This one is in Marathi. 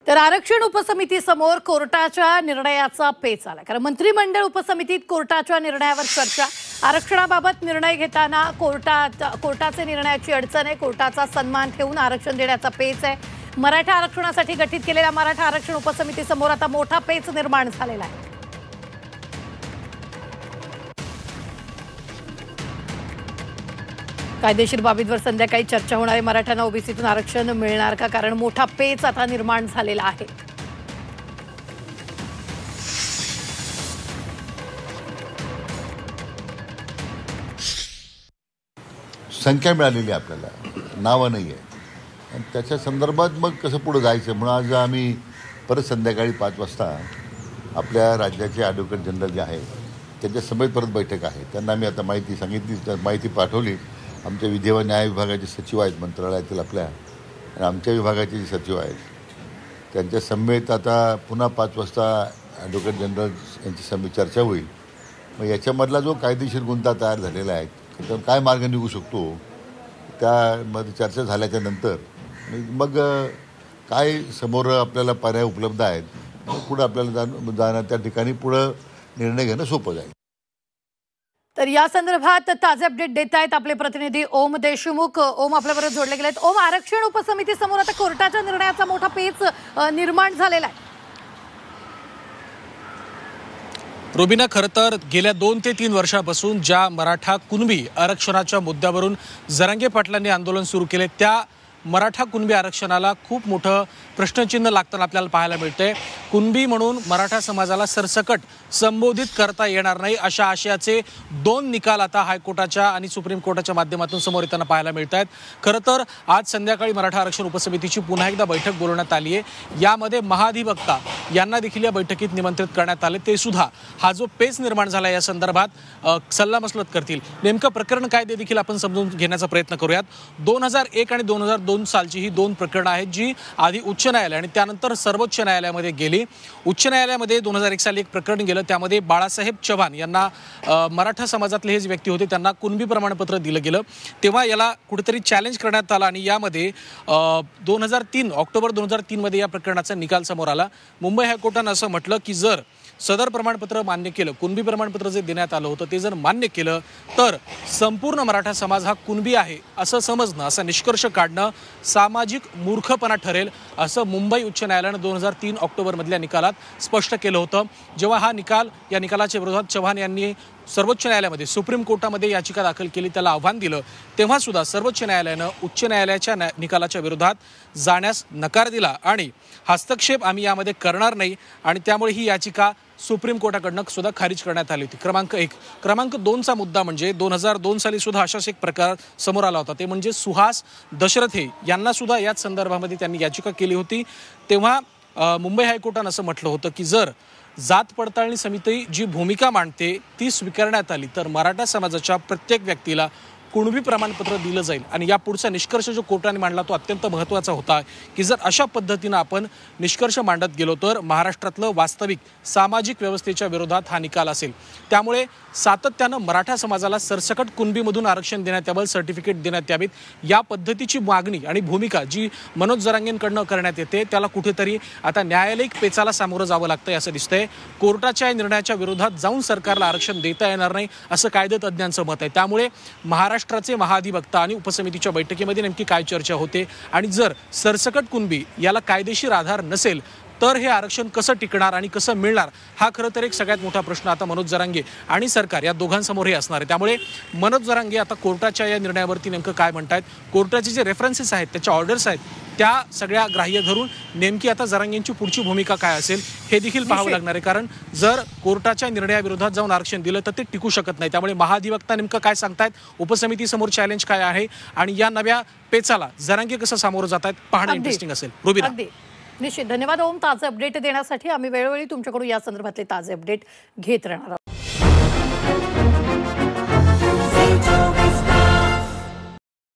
तर आरक्षण उपसमिती समोर कोर्टाच्या निर्णयाचा पेच आला। कारण मंत्रिमंडळ उपसमितीत कोर्टाच्या निर्णयावर चर्चा। आरक्षणाबाबत निर्णय घेताना कोर्टाचे निर्णयाची अडचण आहे, कोर्टाचा सन्मान ठेवून आरक्षण देण्याचा पेच आहे। मराठा आरक्षणासाठी गठीत केलेल्या मराठा आरक्षण उपसमिती समोर आता मोठा पेच निर्माण झालेला आहे। कायदेशीर बाबींवर संध्याकाळी चर्चा होणार आहे। मराठ्यांना ओबीसीतून आरक्षण मिळणार का? कारण मोठा पेच आता निर्माण झालेला आहे। संख्या मिळालेली आपल्याला, नावं नाही आहे आणि त्याच्या संदर्भात मग कसं पुढे जायचं म्हणून आज आम्ही परत संध्याकाळी 5 वाजता आपल्या राज्याचे ॲडव्होकेट जनरल जे आहे त्यांच्या समेत परत बैठक आहे। त्यांना आम्ही आता माहिती सांगितली, माहिती पाठवली। आमच्या विधी व न्याय विभागाचे सचिव आहेत मंत्रालयातील आपल्या, आणि आमच्या विभागाचे जे सचिव आहेत त्यांच्या समेत आता पुन्हा 5 वाजता ॲडव्होकेट जनरल यांची समेत चर्चा होईल। मग याच्यामधला जो कायदेशीर गुंता तयार झालेला आहे तर काय मार्ग निघू शकतो त्यामध्ये चर्चा झाल्याच्या नंतर मग काय समोर आपल्याला पर्याय उपलब्ध आहेत, मग पुढं आपल्याला जाणं त्या ठिकाणी पुढं निर्णय घेणं सोपं जाईल। तर या संदर्भात ताजे अपडेट देत आहेत आपले प्रतिनिधी ओम देशमुख। ओम आपल्याबरोबर जोडले गेलेत। ओम, आरक्षण उपसमिती समोर आता कोर्टाच्या निर्णयाचा मोठा पेच निर्माण झालेला आहे। रुबीना, खरं तर गेल्या 2 ते 3 वर्षापासून ज्या मराठा कुणबी आरक्षणाच्या मुद्द्यावरून जरांगे पाटलांनी आंदोलन सुरू केले त्या मराठा कुणबी आरक्षणाला खूप मोठं प्रश्नचिन्ह लागताना आपल्याला पाहायला मिळतंय। कुणबी म्हणून मराठा समाजाला सरसकट संबोधित करता येणार नाही अशा आशयाचे 2 निकाल आता हायकोर्टाच्या आणि सुप्रीम कोर्टाच्या माध्यमातून समोर येताना पाहायला मिळत आहेत। खरं तर आज संध्याकाळी मराठा आरक्षण उपसमितीची पुन्हा एकदा बैठक बोलवण्यात आली आहे। यामध्ये महाधिवक्ता यांना देखील या बैठकीत निमंत्रित करण्यात आले। ते सुद्धा हा जो पेच निर्माण झाला या संदर्भात सल्लामसलत करतील। नेमकं प्रकरण काय ते देखील आपण समजून घेण्याचा प्रयत्न करूयात। 2001 आणि 2002 सालची ही 2 प्रकरणं आहेत जी आधी उच्च न्यायालय आणि त्यानंतर सर्वोच्च न्यायालयामध्ये गेली। उच्च न्यायालयामध्ये 2001 साली एक प्रकरण गेलं, त्यामध्ये बाळासाहेब चव्हाण यांना मराठा समाजातले हे जे व्यक्ती होते त्यांना कुणबी प्रमाणपत्र दिलं गेलं। तेव्हा याला कुठेतरी चॅलेंज करण्यात आलं आणि यामध्ये 2003 ऑक्टोबर 2003 मध्ये या प्रकरणाचा निकाल समोर आला। मुंबई हायकोर्टानं असं म्हटलं की जर सदर प्रमाणपत्र मान्य केलं, कुणबी प्रमाणपत्र जे देण्यात आलं होतं ते जर मान्य केलं तर संपूर्ण मराठा समाज हा कुणबी आहे असं समजणं, असा निष्कर्ष काढणं सामाजिक मूर्खपणा ठरेल असं मुंबई उच्च न्यायालयानं 2003 ऑक्टोबरमधल्या निकालात स्पष्ट केलं होतं। जेव्हा या निकालाच्या विरोधात चव्हाण यांनी सर्वोच्च न्यायालयामध्ये सुप्रीम कोर्टामध्ये याचिका दाखल केली, त्याला आव्हान दिलं, तेव्हा सुद्धा सर्वोच्च न्यायालयानं उच्च न्यायालयाच्या निकालाच्या विरोधात जाण्यास नकार दिला आणि हस्तक्षेप आम्ही यामध्ये करणार नाही आणि त्यामुळे ही याचिका सुप्रीम कोर्टाकडनं सुद्धा खारिज करण्यात आली होती। क्रमांक 1। क्रमांक 2चा मुद्दा म्हणजे 2002 साली सुद्धा अशाच एक प्रकार समोर आला होता, ते म्हणजे सुहास दशरथे यांना सुद्धा याच संदर्भामध्ये त्यांनी याचिका केली होती। तेव्हा मुंबई हायकोर्टानं असं म्हटलं होतं की जर जात पडताळणी समिती जी भूमिका मांडते ती स्वीकारण्यात आली तर मराठा समाजाच्या प्रत्येक व्यक्तीला कुणबी प्रमाणपत्र दिलं जाईल। आणि या पुढचा निष्कर्ष जो कोर्टाने मांडला तो अत्यंत महत्त्वाचा होता की जर अशा पद्धतीनं आपण निष्कर्ष मांडत गेलो तर महाराष्ट्रातलं वास्तविक सामाजिक व्यवस्थेच्या विरोधात हा निकाल असेल। त्यामुळे सातत्यानं मराठा समाजाला सरसकट कुणबीमधून आरक्षण देण्यात यावं, सर्टिफिकेट देण्यात यावीत, या पद्धतीची मागणी आणि भूमिका जी मनोज जरांगेंकडनं करण्यात येते त्याला कुठेतरी आता न्यायालयिक पेचाला सामोरं जावं लागतंय असं दिसतंय। कोर्टाच्या निर्णयाच्या विरोधात जाऊन सरकारला आरक्षण देता येणार नाही असं कायदेतज्ञांचं मत आहे। त्यामुळे महाराष्ट्राचे महाधिवक्ता आणि उपसमितीच्या बैठकीमध्ये नेमकी काय चर्चा होते आणि जर सरसकट कुणबी याला कायदेशीर आधार नसेल तर हे आरक्षण कसं टिकणार आणि कसं मिळणार, हा खरं तर एक सगळ्यात मोठा प्रश्न आता मनोज जरांगे आणि सरकार या दोघांसमोर हे असणार आहे। त्यामुळे मनोज जरांगे आता कोर्टाच्या या निर्णयावरती नेमकं काय म्हणतायत, कोर्टाचे जे रेफरन्सेस आहेत, त्याच्या ऑर्डर्स आहेत, त्या सगळ्या ग्राह्य धरून नेमकी आता जरांगेंची पुढची भूमिका काय असेल हे देखील पाहावं लागणार आहे। कारण जर कोर्टाच्या निर्णयाविरोधात जाऊन आरक्षण दिलं तर ते टिकू शकत नाही। त्यामुळे महाधिवक्ता नेमकं काय सांगतायत, उपसमितीसमोर चॅलेंज काय आहे आणि या नव्या पेचाला जरांगे कसं सामोरं जात आहेत पाहणं इंटरेस्टिंग असेल। रुबीना, निश्चित धन्यवाद ओम ताजे अपडेट देण्यासाठी। आम्ही वेळोवेळी तुमच्याकडून या संदर्भातले ताजे अपडेट घेत राहणार आहोत।